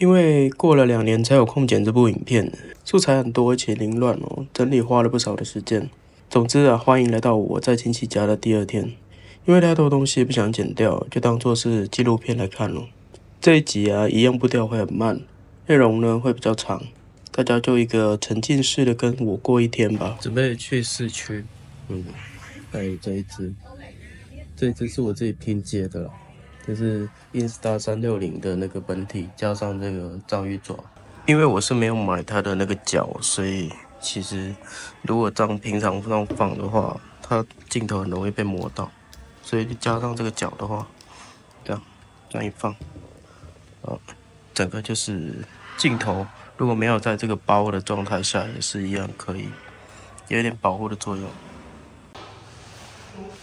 因为过了2年才有空剪这部影片，素材很多而且凌乱哦，整理花了不少的时间。总之啊，欢迎来到我在亲戚家的第2天。因为太多东西不想剪掉，就当做是纪录片来看咯。这一集啊，一样步调会很慢，内容呢会比较长，大家就一个沉浸式的跟我过一天吧。准备去市区，还有这一只是我自己拼接的啦，就是 Insta360的那个本体加上这个章鱼爪。因为我是没有买它的那个脚，所以其实如果这样平常这样放的话，它镜头很容易被磨到。所以加上这个角的话，这样一放，整个就是镜头如果没有在这个包的状态下，也是一样可以有一点保护的作用。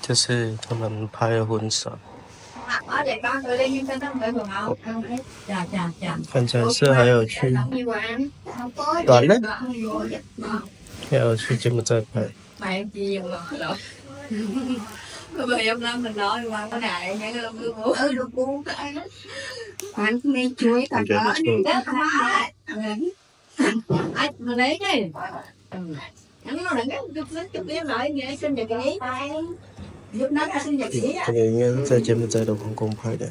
这是他们拍的婚纱，看起来是还有去短了，还有去柬埔寨拍。Bây giờ năm mình nói qua cái này những cái lông được cuốn cái anh nghe chuối cả đó anh mà lấy cái hắn nó là cái tiếng lại nghe sinh nhật ký giúp nó ra sinh nhật ký 这个应该是在柬埔寨的皇宫拍的。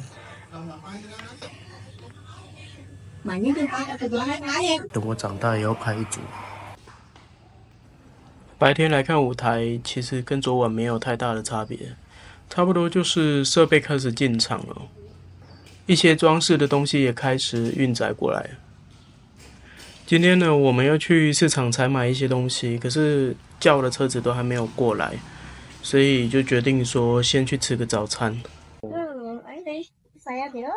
mà những cái em 等我长大也要拍一组。白天来看舞台，其实跟昨晚没有太大的差别，差不多就是设备开始进场了，一些装饰的东西也开始运载过来。今天呢，我们要去市场采买一些东西，可是叫的车子都还没有过来，所以就决定说先去吃个早餐。ấy đi xe thì đó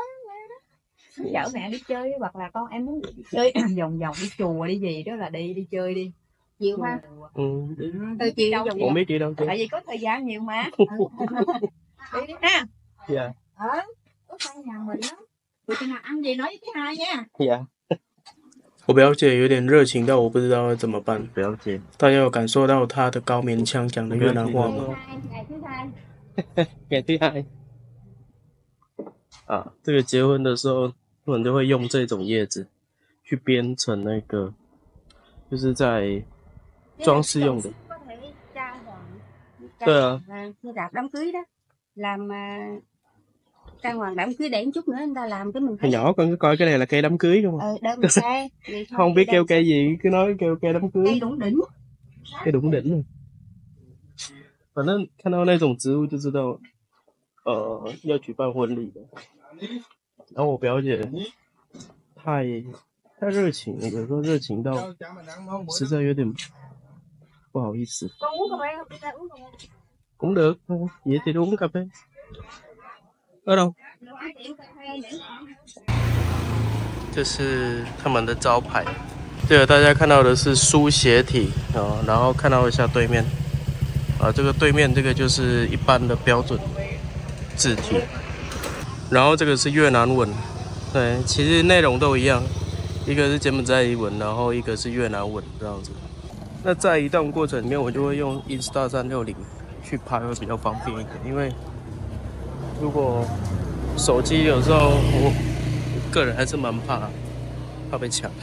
chở mẹ đi chơi hoặc là con em muốn đi chơi vòng vòng đi chùa đi gì đó là đi chơi đi nhiều ha. Chiều我没跌到tại vì có thời gian nhiều mà. Đi đi ha. Dạ. Có hai nhà mình đó. Tụi nào ăn gì nói với cái hai nha. Dạ. 我表姐有点热情到我不知道要怎么办。表姐，大家有感受到她的高棉腔讲的越南话吗？给第二。啊，这个结婚的时候，他们就会用这种叶子去编成那个，就是在装饰用的。对啊。Như rạp đám cưới đó, làm trang hoàng đám cưới để một chút nữa người ta làm cái mình thấy. Nhỏ con cứ coi cái này là cây đám cưới không? Đơm xe. Không biết kêu cây gì cứ nói kêu cây đám cưới. Cây đủng đỉnh. Cây đủng đỉnh. 反正看到那种植物就知道，要举办婚礼的。然后我表姐太热情了，有时候热情到实在有点不好意思。Con uống cà phê không? Đi ra uống cà phê. Cũng được, vậy thì uống cà phê. Ở đâu? 这是他们的招牌。这个大家看到的是书写体然后看到一下对面，这个对面这个就是一般的标准字体，然后这个是越南文，对，其实内容都一样，一个是柬埔寨文，然后一个是越南文这样子。那在移动过程里面，我就会用 Insta360去拍会比较方便一点，因为如果手机有时候我个人还是蛮怕被抢的。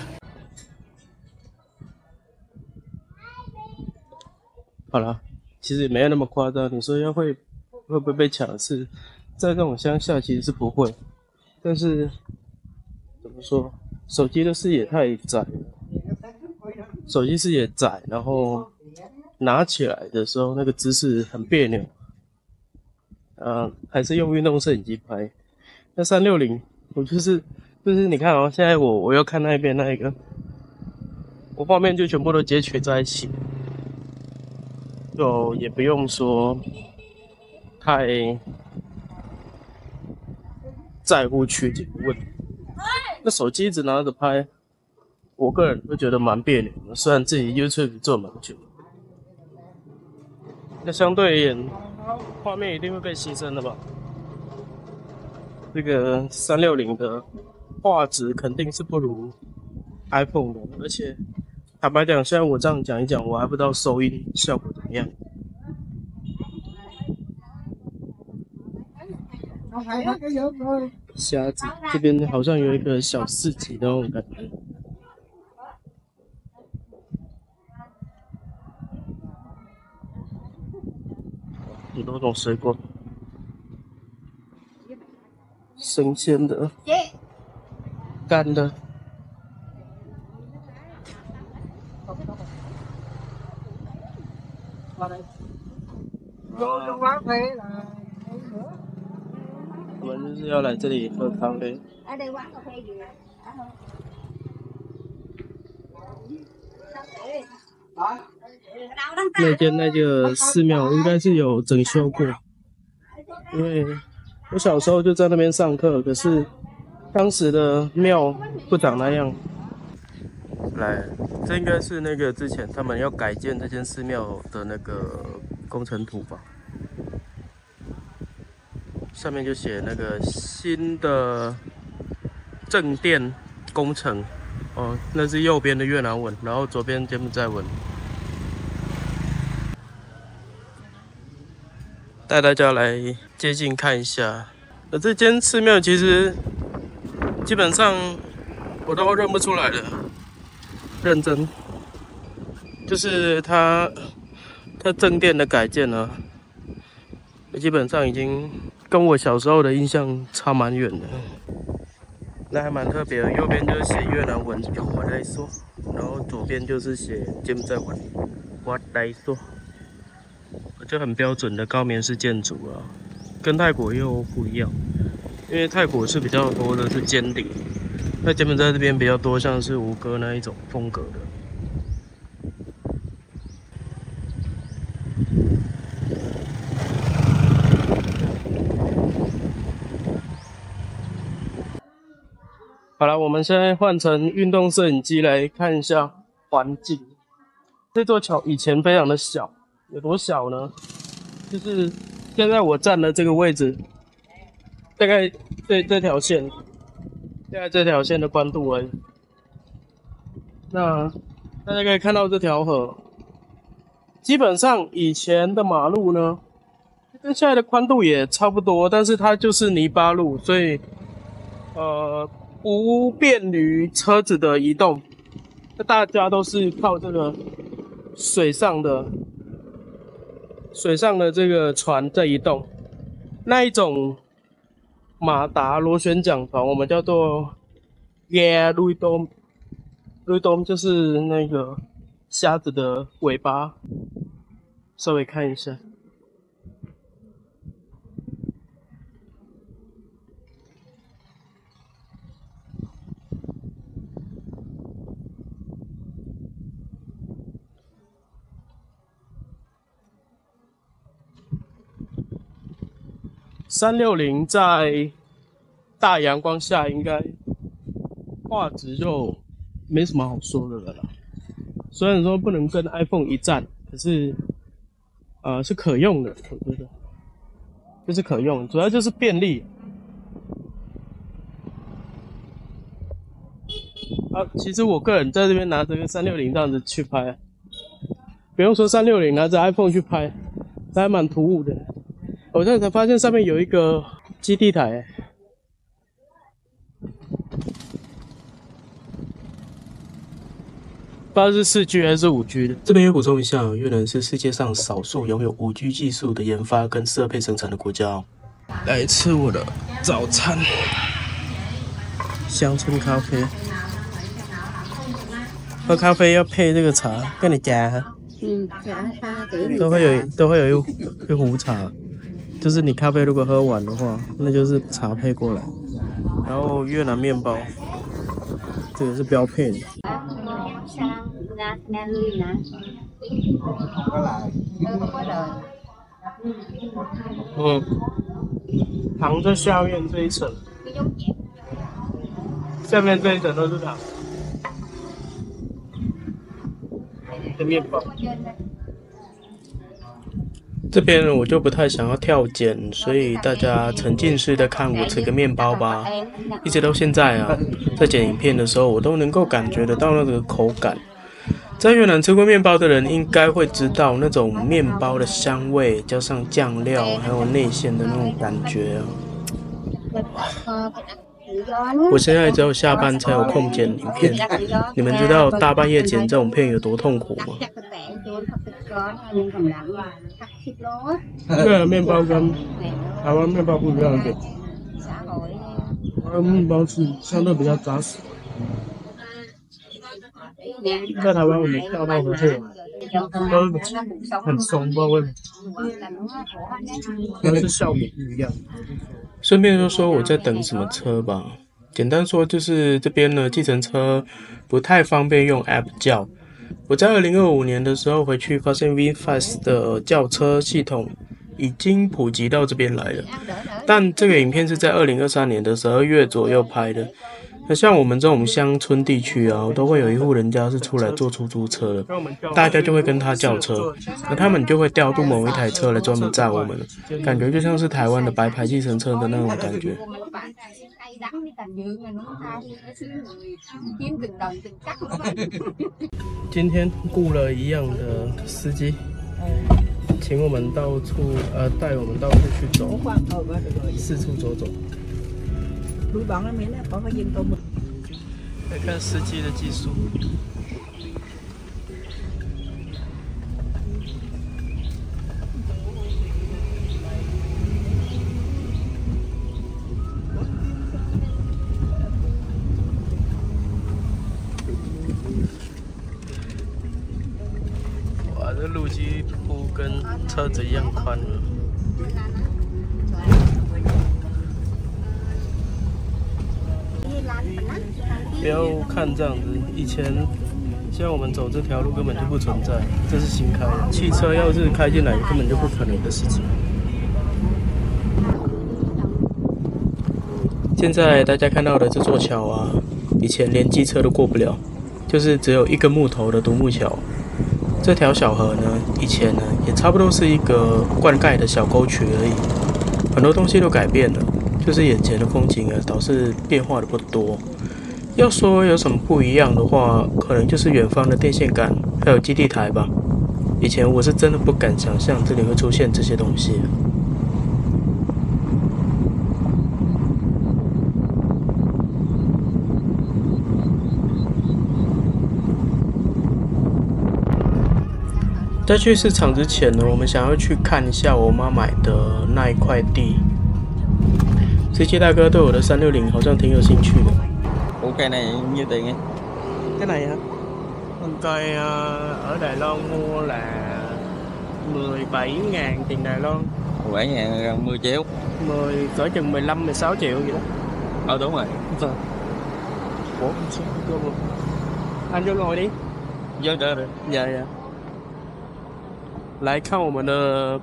好了，其实也没有那么夸张。你说会不会被抢？是在这种乡下其实是不会，但是怎么说，手机的视野太窄了，手机视野窄，然后拿起来的时候那个姿势很别扭。还是用运动摄影机拍。那360，我就是你看哦，现在我要看那边那一个，我画面就全部都截取在一起，就也不用说太在乎取景问题。那手机一直拿着拍，我个人会觉得蛮别扭的，虽然自己 YouTube 做蛮久，那相对而言，画面一定会被牺牲的吧？这个360的画质肯定是不如 iPhone 的，而且坦白讲，虽然我这样讲一讲，我还不知道收音效果怎么样。虾子，这边好像有一个小市集的那种感觉。很多种水果，生鲜的、干的。我们就是要来这里喝咖啡。那个寺庙应该是有整修过，因为我小时候就在那边上课，可是当时的庙不长那样。来，这应该是那个之前他们要改建这间寺庙的那个工程图吧。上面就写那个新的正殿工程，哦，那是右边的越南文，然后左边柬埔寨文。带大家来接近看一下，这间寺庙其实基本上我都认不出来了，认真，就是它正殿的改建呢，基本上已经跟我小时候的印象差蛮远的。那还蛮特别的，右边就是写越南文“我来说”，然后左边就是写柬埔寨文“我来说”，就很标准的高棉式建筑啊，跟泰国又不一样，因为泰国是比较多的是尖顶，那柬埔寨这边比较多像是吴哥那一种风格的。好了，我们现在换成运动摄影机来看一下环境。这座桥以前非常的小，有多小呢？就是现在我站的这个位置，大概这条线，大概这条线的宽度而已。那大家可以看到这条河，基本上以前的马路呢，跟现在的宽度也差不多，但是它就是泥巴路，所以不便于车子的移动，那大家都是靠这个水上的这个船在移动。那一种马达螺旋桨船，我们叫做耶路东，路东就是那个虾子的尾巴，稍微看一下。360在大阳光下应该画质就没什么好说的了啦。虽然说不能跟 iPhone 一战，可是是可用的，我觉得就是可用，主要就是便利。其实我个人在这边拿着个360这样子去拍，不用说360，拿着 iPhone 去拍，还蛮突兀的。我现在才发现上面有一个基地台，不知道是4G 还是5G 的。这边也补充一下，越南是世界上少数拥有5G 技术的研发跟设备生产的国家哦。来吃我的早餐，乡村咖啡。喝咖啡要配这个茶，跟你加，都会有一壶茶。就是你咖啡如果喝完的话，那就是茶配过来，然后越南面包，这个是标配的。糖在下面这一层，下面这一层都是糖。的面包。这边我就不太想要跳剪，所以大家沉浸式的看我吃个面包吧。一直到现在啊，在剪影片的时候，我都能够感觉得到那个口感。在越南吃过面包的人应该会知道，那种面包的香味加上酱料还有内馅的那种感觉啊，我现在只有下班才有空剪影片，你们知道大半夜剪这种片有多痛苦吗？这个面包跟台湾面包不一样一点，台湾面包是相对比较扎实。在台湾我们跳到合作都很松，不知道为什么，可能是效果不一样。顺便就说我在等什么车吧。简单说就是这边呢，计程车不太方便用 App 叫。我在2025年的时候回去，发现 VinFast 的叫车系统已经普及到这边来了。但这个影片是在2023年的12月左右拍的。那像我们这种乡村地区啊，都会有一户人家是出来做出租车的，大家就会跟他叫车，而他们就会调度某一台车来专门载我们了，感觉就像是台湾的白牌计程车的那种感觉。今天雇了一样的司机，请我们到处带我们到处去走，四处走走。来看司机的技术。哇，这路基铺跟车子一样宽了。不要看这样子，以前像我们走这条路根本就不存在，这是新开的。汽车要是开进来，根本就不可能的事情。现在大家看到的这座桥啊，以前连机车都过不了，就是只有一根木头的独木桥。这条小河呢，以前呢也差不多是一个灌溉的小沟渠而已，很多东西都改变了，就是眼前的风景啊，倒是变化的不多。要说有什么不一样的话，可能就是远方的电线杆，还有基地台吧。以前我是真的不敢想象这里会出现这些东西。在去市场之前呢，我们想要去看一下我妈买的那一块地。司机大哥对我的360好像挺有兴趣的。Ủa cây này nhiêu tiền em? Cái này hả? Con cây ở Đài Loan mua là 17.000 tiền Đài Loan. 17.000 gần 10 triệu. Cỡ chừng 15-16 triệu vậy đó. Đúng rồi. Vâng. Ủa, anh vô ngồi đi. Vô được rồi. Dạ dạ. 来看我们的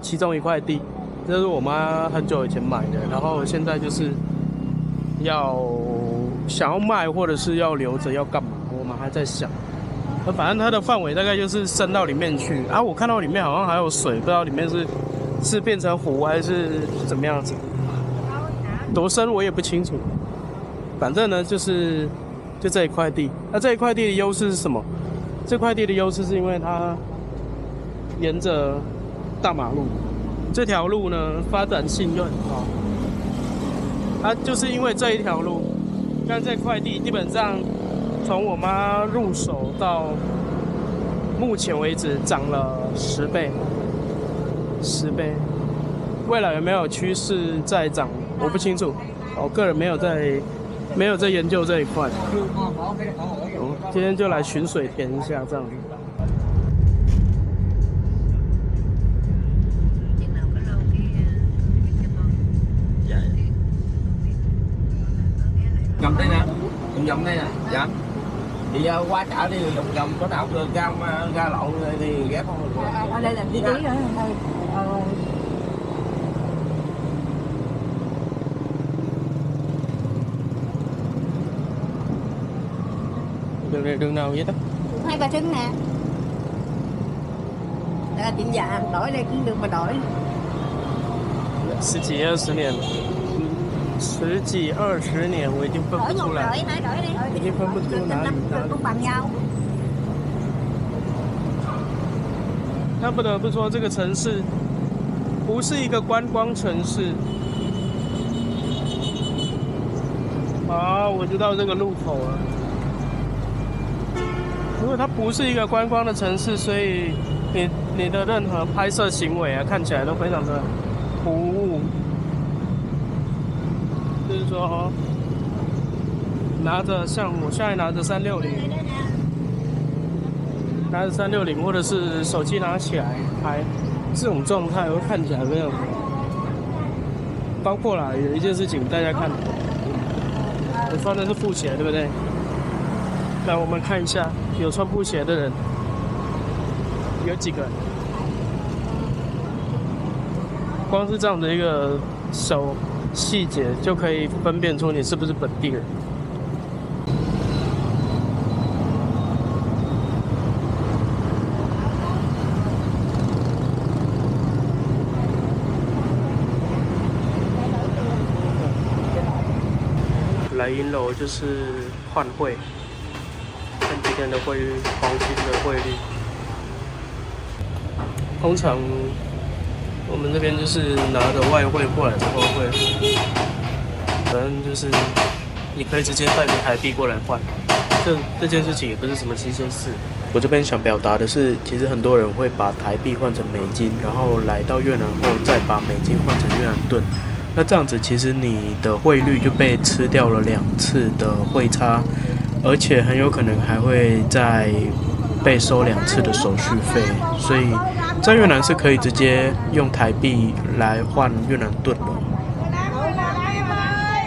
其中一块地，这是我妈很久以前买的，然后现在就是想要卖或者是要留着要干嘛，我们还在想。反正它的范围大概就是伸到里面去啊，我看到里面好像还有水，不知道里面是变成湖还是怎么样子，多深我也不清楚。反正呢就这一块地，那这一块地的优势是什么？这块地的优势是因为它沿着大马路，这条路呢发展性就很高。它就是因为这一条路，看这块地，基本上从我妈入手到目前为止涨了10倍，10倍。未来有没有趋势再涨，我不清楚。我个人没有在研究这一块。今天就来寻水田一下这样子。Vòng đây nè, vòng đây nè, dạ. Thì qua chợ đi vòng có nào ra lộn thì ghé không. Ở đây làm tí nữa thôi. Đường này đường nào vậy đó? 2 Bà Trưng nè. Đây là tiệm dạ, đổi đây cũng được mà đổi. 10几20年了，10几20年，我已经分不出来，已经分不出哪里。但不得不说，这个城市不是一个观光城市，好，我知道这个路口了。因为它不是一个观光的城市，所以你的任何拍摄行为啊，看起来都非常的突兀。就是说，像我现在拿着360，或者是手机拿起来拍，这种状态会看起来非常。包括啦，有一件事情大家看，我穿的是布鞋，对不对？来，我们看一下，有穿布鞋的人有几个？光是这样的一个手细节，就可以分辨出你是不是本地人。来银楼就是换汇，看今天的汇率，黄金的汇率。通常我们这边就是拿着外汇过来的货汇，反正就是你可以直接带着台币过来换。这件事情也不是什么新鲜事。我这边想表达的是，其实很多人会把台币换成美金，然后来到越南后再把美金换成越南盾。那这样子，其实你的汇率就被吃掉了2次的汇差，而且很有可能还会再被收2次的手续费。所以在越南是可以直接用台币来换越南盾的。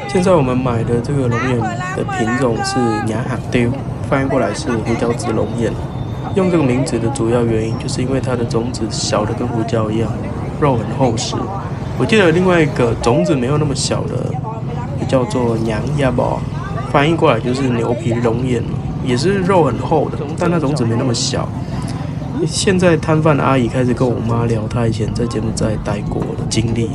现在我们买的这个龙眼的品种是娘蛤丢，翻译过来是胡椒籽龙眼。用这个名字的主要原因，就是因为它的种子小的跟胡椒一样，肉很厚实。我记得另外一个种子没有那么小的，也叫做娘亚宝，翻译过来就是牛皮龙眼，也是肉很厚的，但它种子没那么小。现在摊贩的阿姨开始跟我妈聊她以前在柬埔寨待过的经历，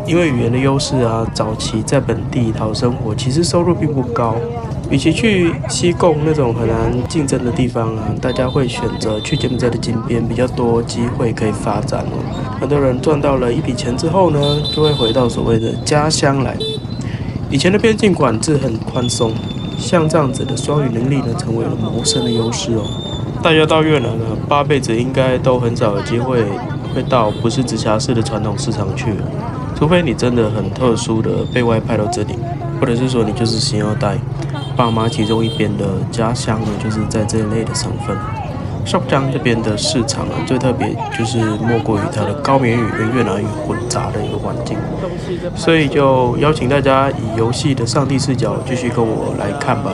因为语言的优势啊，早期在本地讨生活，其实收入并不高。与其去西贡那种很难竞争的地方啊，大家会选择去柬埔寨的金边，比较多机会可以发展哦。很多人赚到了一笔钱之后呢，就会回到所谓的家乡来。以前的边境管制很宽松，像这样子的双语能力呢，成为了谋生的优势哦。大家到越南呢，8辈子应该都很少有机会会到不是直辖市的传统市场去，除非你真的很特殊的被外派到这里，或者是说你就是星二代。爸妈其中一边的家乡呢，就是在这一类的省份。寿江这边的市场啊，最特别就是莫过于它的高棉语跟越南语混杂的一个环境，所以就邀请大家以游戏的上帝视角继续跟我来看吧。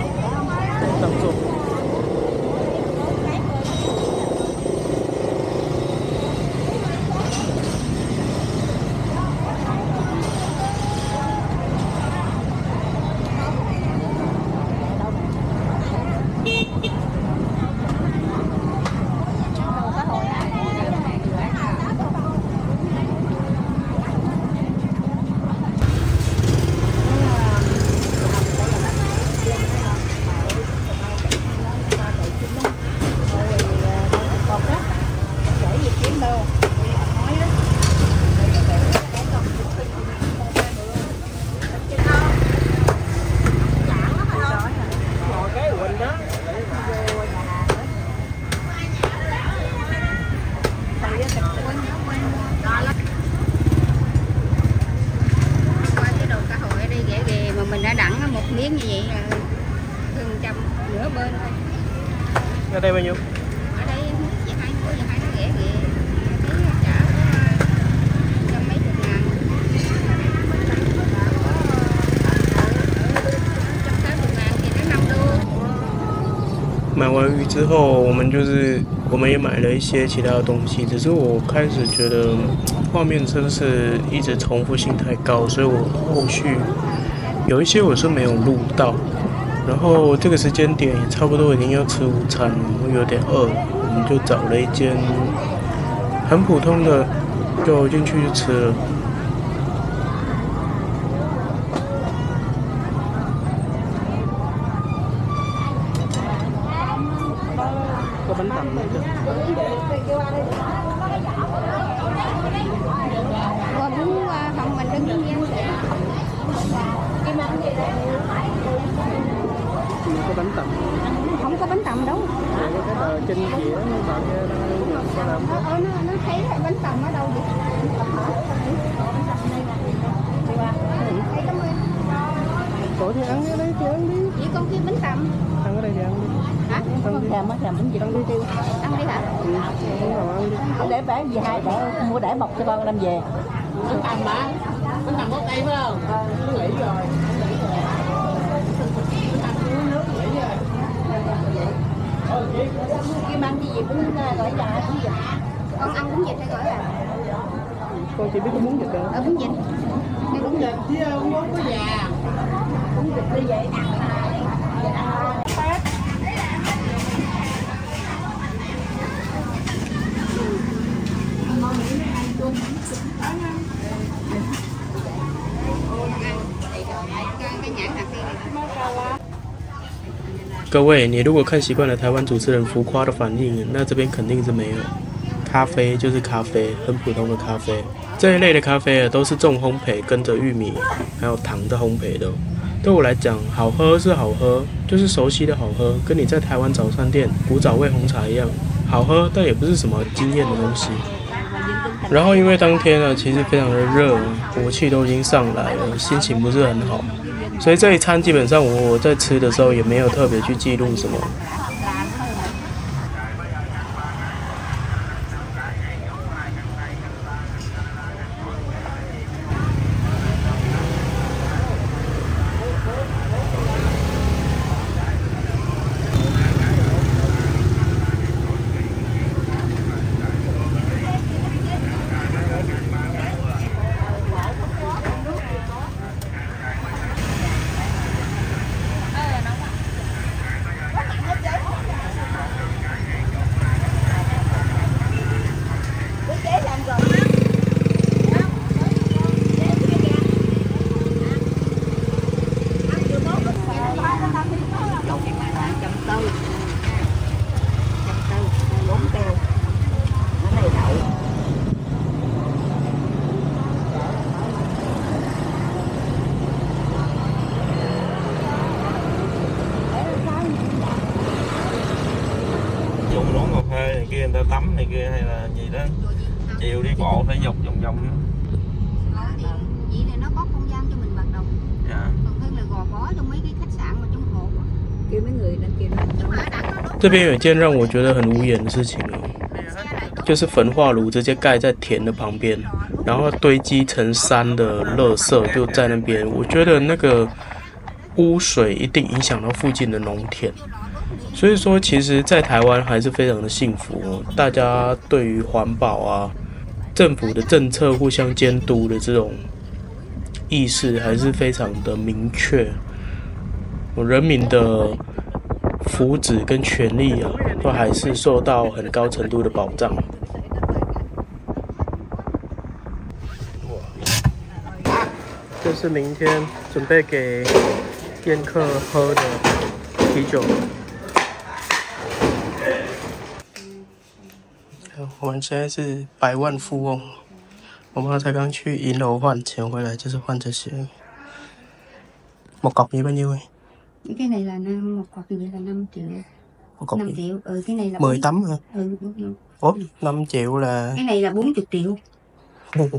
miếng như vậy là thường trăm nửa bên thôi. Ở đây bao nhiêu? Ở đây chỉ 2 nó rẻ kìa, thấy trả có trăm mấy chục ngàn. 180ngàn thì nó 5 đô. 买完鱼之后，我们也买了一些其他的东西，只是我开始觉得画面真的是一直重复性太高，所以我后续有一些我是没有录到。然后这个时间点也差不多已经要吃午餐了，我有点饿，我们就找了一间很普通的，就进去就吃了。có bánh tằm nữa chứ. Không mình đứng có bánh tằm. Không có bánh tằm đâu. Cái tờ trên dĩa bạn đang làm đó. Nó thấy bánh tằm ở đâu vậy? Cổ thì ăn ở đây thì ăn đi. Chỉ con kia bánh tằm. Ăn ở đây thì ăn đi. Hả? Con thèm bánh gì con đi tiêu. Ăn đi hả? Ừ, ăn đi. Để bán về hai để mua để bọc cho con đem về. Bánh tằm bà. Bánh tằm có cây phải không? Nó nghỉ rồi. Kia mang đi gì cũng gỏi già cũng vịt. Con ăn bún vịt hay gỏi à? Con chỉ biết có bún vịt thôi. Bún vịt. Đây bún vịt chứ không có già. Bún vịt đi vậy ăn.各位，你如果看习惯了台湾主持人浮夸的反应，那这边肯定是没有。咖啡就是咖啡，很普通的咖啡。这一类的咖啡都是重烘焙，跟着玉米还有糖的烘焙的。对我来讲，好喝是好喝，就是熟悉的好喝，跟你在台湾早餐店古早味红茶一样，好喝，但也不是什么惊艳的东西。然后因为当天呢，其实非常的热，火气都已经上来了，心情不是很好。所以这一餐基本上我在吃的时候也没有特别去记录什么。Dùng quán cà phê này kia người ta tắm này kia hay là gì đó, chiều đi bộ phải dọc vòng vòng nữa. Vậy này nó có không gian cho mình hoạt động. Dạ. Còn hơn là gò bó trong mấy cái khách sạn mà trong hồ. Kêu mấy người lên kia đó. 这边有一件让我觉得很无言的事情哦，就是焚化炉直接盖在田的旁边，然后堆积成山的垃圾就在那边。我觉得那个污水一定影响到附近的农田。所以说，其实，在台湾还是非常的幸福哦，大家对于环保啊、政府的政策互相监督的这种意识还是非常的明确。人民的福祉跟权利啊，都还是受到很高程度的保障。这是明天准备给宴客喝的啤酒。我们现在是百万富翁，我妈才刚去银楼换钱回来，就是换这些。một cọc như bao nhiêu ấy? Cái này là một cọc như vậy là 5 triệu. Một cọc 5 triệu. Ừ, cái này là 10 tấm hả? Ừ, đúng. Ủa, 5 triệu là... Cái này là 40 triệu. Ừ.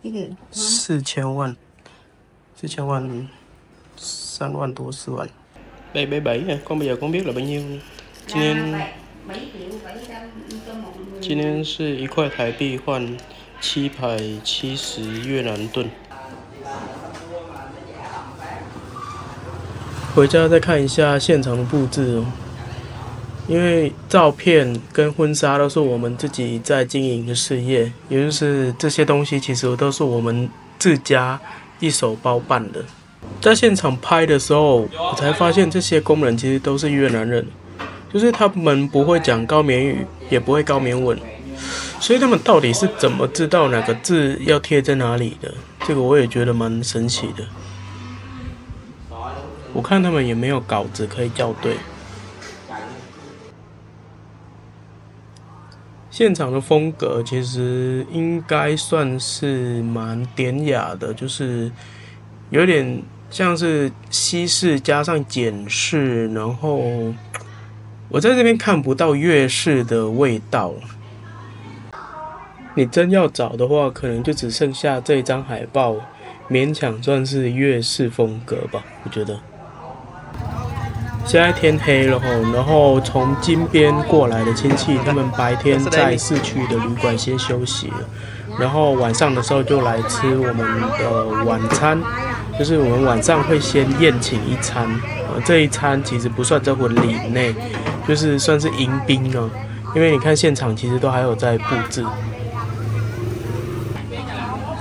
Cái gì? 4,000 万，4,000 万，3 万多4 万。777 hả? Con bây giờ con biết là bao nhiêu? 今天是1块台币换770越南盾。回家再看一下现场的布置哦，因为照片跟婚纱都是我们自己在经营的事业，也就是这些东西其实都是我们自家一手包办的。在现场拍的时候，我才发现这些工人其实都是越南人，就是他们不会讲高棉语，也不会高棉文，所以他们到底是怎么知道哪个字要贴在哪里的？这个我也觉得蛮神奇的。我看他们也没有稿子可以校对。现场的风格其实应该算是蛮典雅的，就是有点像是西式加上简式，然后我在这边看不到粤式的味道。你真要找的话，可能就只剩下这一张海报，勉强算是粤式风格吧，我觉得。现在天黑了吼，然后从金边过来的亲戚，他们白天在市区的旅馆先休息了，然后晚上的时候就来吃我们的晚餐，就是我们晚上会先宴请一餐，这一餐其实不算在婚礼内，就是算是迎宾哦，因为你看现场其实都还有在布置。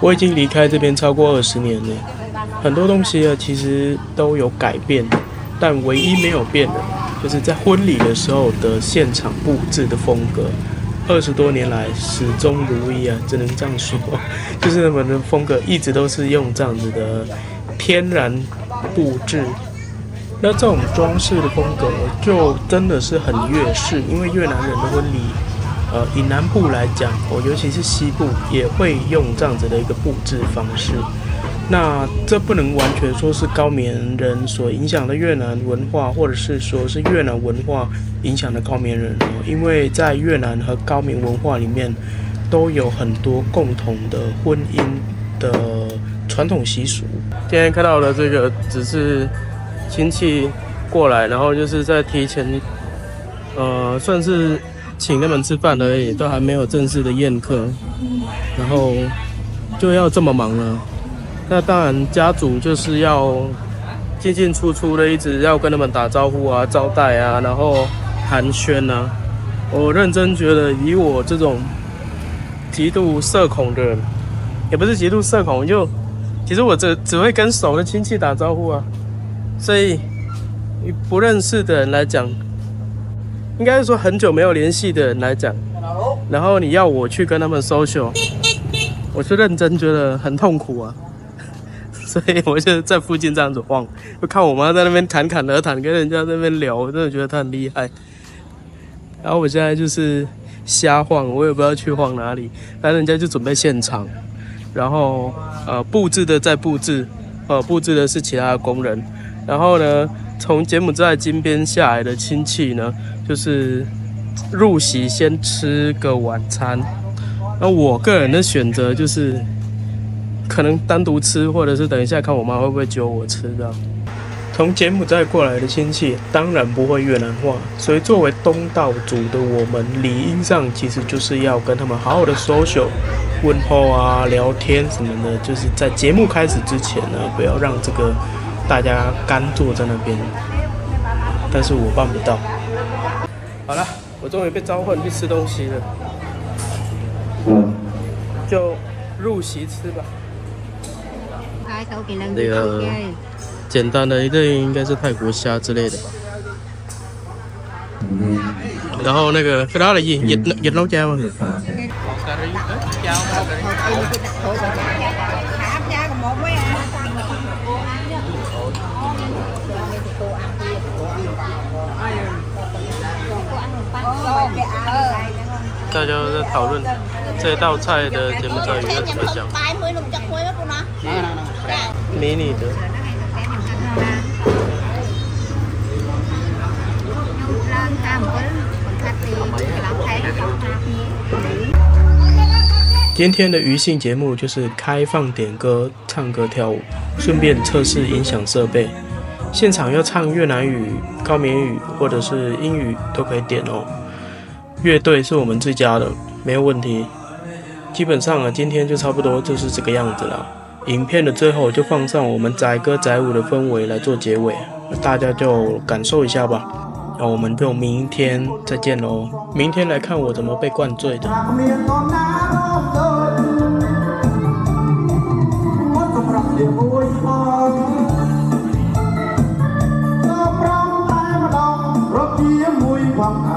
我已经离开这边超过20年了，很多东西其实都有改变。但唯一没有变的，就是在婚礼的时候的现场布置的风格，20多年来始终如一啊，只能这样说，就是他们的风格一直都是用这样子的天然布置。那这种装饰的风格就真的是很粤式，因为越南人的婚礼，以南部来讲，尤其是西部也会用这样子的一个布置方式。那这不能完全说是高棉人所影响的越南文化，或者是说是越南文化影响的高棉人哦，因为在越南和高棉文化里面都有很多共同的婚姻的传统习俗。今天看到的这个只是亲戚过来，然后就是在提前，算是请他们吃饭而已，都还没有正式的宴客，然后就要这么忙了。那当然，家族就是要进进出出的，一直要跟他们打招呼啊、招待啊，然后寒暄啊。我认真觉得，以我这种极度社恐的人，也不是极度社恐，其实我只会跟熟的亲戚打招呼啊。所以，以不认识的人来讲，应该是说很久没有联系的人来讲，然后你要我去跟他们 social， 我是认真觉得很痛苦啊。所以我就在附近这样子晃，就看我妈在那边侃侃而谈，跟人家在那边聊，我真的觉得她很厉害。然后我现在就是瞎晃，我也不知道去晃哪里，但人家就准备现场，然后布置的在布置，布置的是其他的工人。然后呢，从柬埔寨金边下来的亲戚呢，就是入席先吃个晚餐。那我个人的选择就是，可能单独吃，或者是等一下看我妈会不会揪我吃的。从柬埔寨过来的亲戚当然不会越南话，所以作为东道主的我们，理应上其实就是要跟他们好好的 social 问候啊、聊天什么的，就是在节目开始之前呢，不要让这个大家干坐在那边。但是我办不到。好了，我终于被召唤去吃东西了，就入席吃吧。这个简单的一个应该是泰国虾之类的吧。然后那个cái đó là gì? Vịt nấu chao à? Đại家在讨论这道菜的柬埔寨语要怎么讲。迷你的。今天的余兴节目就是开放点歌、唱歌、跳舞，顺便测试音响设备。现场要唱越南语、高棉语或者是英语都可以点哦。乐队是我们自家的，没有问题。基本上今天就差不多就是这个样子了。影片的最后就放上我们载歌载舞的氛围来做结尾，大家就感受一下吧。那我们就明天再见喽！明天来看我怎么被灌醉的。ความ